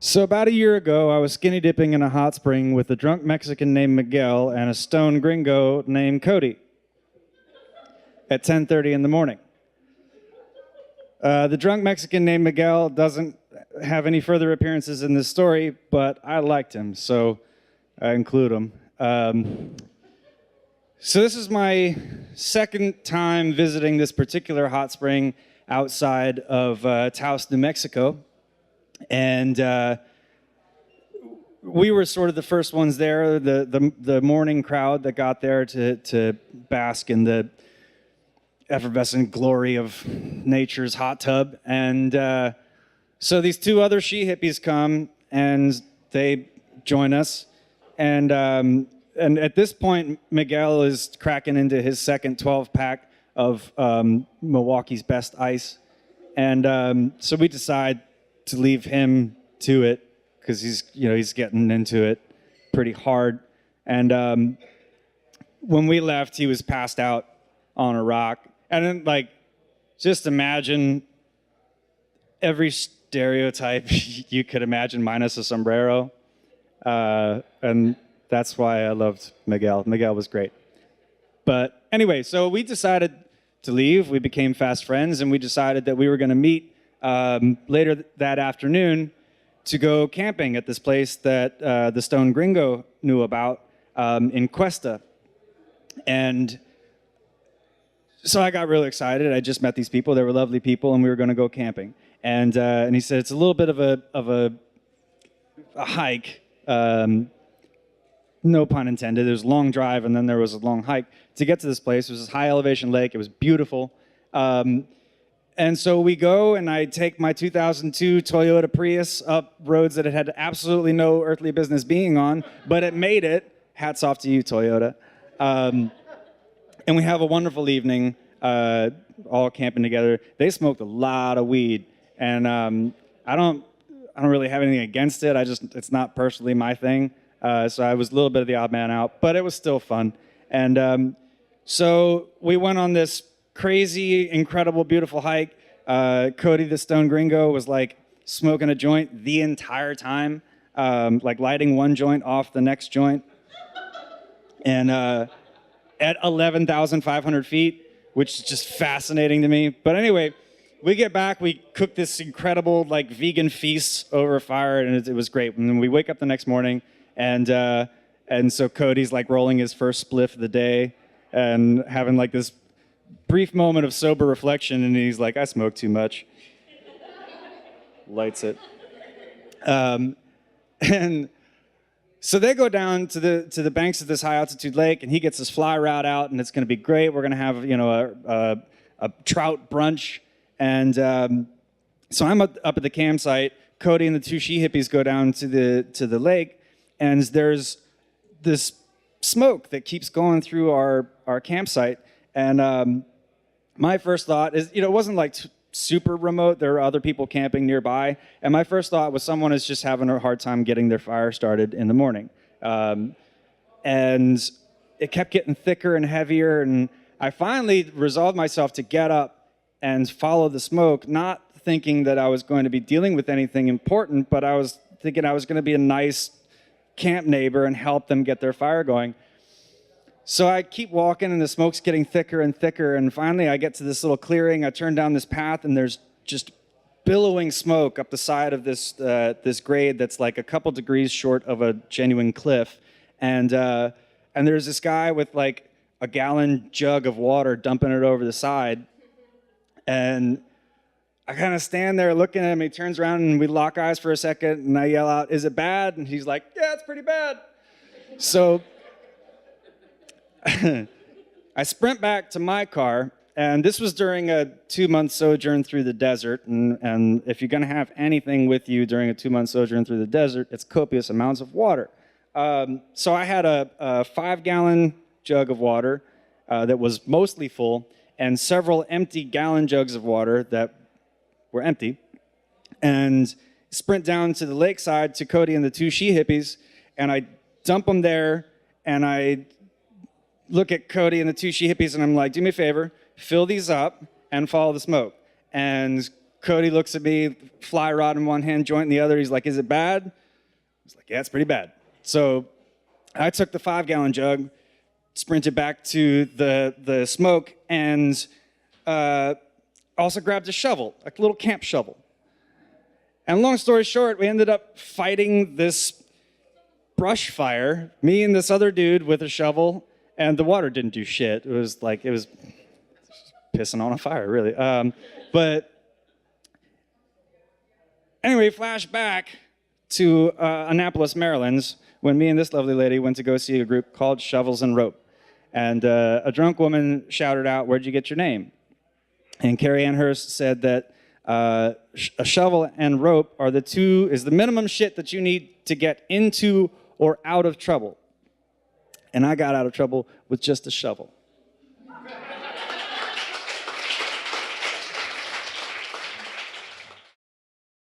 So about a year ago, I was skinny dipping in a hot spring with a drunk Mexican named Miguel and a stone gringo named Cody at 10:30 in the morning. The drunk Mexican named Miguel doesn't have any further appearances in this story, but I liked him, so I include him. So this is my second time visiting this particular hot spring outside of Taos, New Mexico. And we were sort of the first ones there, the morning crowd that got there to bask in the effervescent glory of nature's hot tub. And so these two other she hippies come and they join us. And at this point, Miguel is cracking into his second 12-pack of Milwaukee's best ice. And so we decide to leave him to it because he's getting into it pretty hard. And when we left, he was passed out on a rock. And then, just imagine every stereotype you could imagine minus a sombrero. And that's why I loved Miguel. Miguel was great. But anyway, so we decided to leave. We became fast friends, and we decided that we were going to meet later that afternoon to go camping at this place that the Stone Gringo knew about in Cuesta. And so I got really excited. I just met these people. They were lovely people, and we were going to go camping. And he said, it's a little bit of a hike. No pun intended. There was a long drive, and then there was a long hike to get to this place. It was this high elevation lake. It was beautiful. And so we go, and I take my 2002 Toyota Prius up roads that it had absolutely no earthly business being on, but it made it. Hats off to you, Toyota. And we have a wonderful evening, all camping together. They smoked a lot of weed, and I don't really have anything against it. It's not personally my thing. So I was a little bit of the odd man out, but it was still fun. And so we went on this crazy, incredible, beautiful hike. Cody, the Stone Gringo, was smoking a joint the entire time, lighting one joint off the next joint. And at 11,500 feet, which is just fascinating to me. But anyway, we get back, we cook this incredible vegan feast over a fire, and it was great. And then we wake up the next morning, and so Cody's rolling his first spliff of the day and having this brief moment of sober reflection, and he's like, I smoke too much. Lights it. And so they go down to the banks of this high altitude lake, and he gets his fly rod out, and it's going to be great. We're going to have a trout brunch, and so I'm up at the campsite. Cody and the two she hippies go down to the lake, and there's this smoke that keeps going through our campsite. And my first thought is, it wasn't super remote. There were other people camping nearby. And my first thought was someone is just having a hard time getting their fire started in the morning. And it kept getting thicker and heavier. And I finally resolved myself to get up and follow the smoke, not thinking that I was going to be dealing with anything important, but I was thinking I was going to be a nice camp neighbor and help them get their fire going. So I keep walking, and the smoke's getting thicker and thicker, and finally I get to this little clearing. I turn down this path, and there's just billowing smoke up the side of this grade that's a couple degrees short of a genuine cliff. And there's this guy with a gallon jug of water dumping it over the side. And I kind of stand there looking at him. He turns around, and we lock eyes for a second, and I yell out, "Is it bad?" And he's like, "Yeah, it's pretty bad." So I sprint back to my car, and this was during a 2-month sojourn through the desert. And if you're going to have anything with you during a 2-month sojourn through the desert, it's copious amounts of water. So I had a 5-gallon jug of water that was mostly full, and several empty gallon jugs of water that were empty, and sprint down to the lakeside to Cody and the two she hippies, and I dump them there, and I look at Cody and the two she hippies, and I'm like, do me a favor, fill these up and follow the smoke. And Cody looks at me, fly rod in one hand, joint in the other. He's like, is it bad? I was like, yeah, it's pretty bad. So I took the 5-gallon jug, sprinted back to the smoke, and also grabbed a shovel, a little camp shovel. And long story short, we ended up fighting this brush fire, me and this other dude with a shovel, and the water didn't do shit. It was pissing on a fire, really. But anyway, flash back to Annapolis, Maryland, when me and this lovely lady went to go see a group called Shovels and Rope. And a drunk woman shouted out, "Where'd you get your name?" And Carrie Ann Hurst said that a shovel and rope is the minimum shit that you need to get into or out of trouble. And I got out of trouble with just a shovel.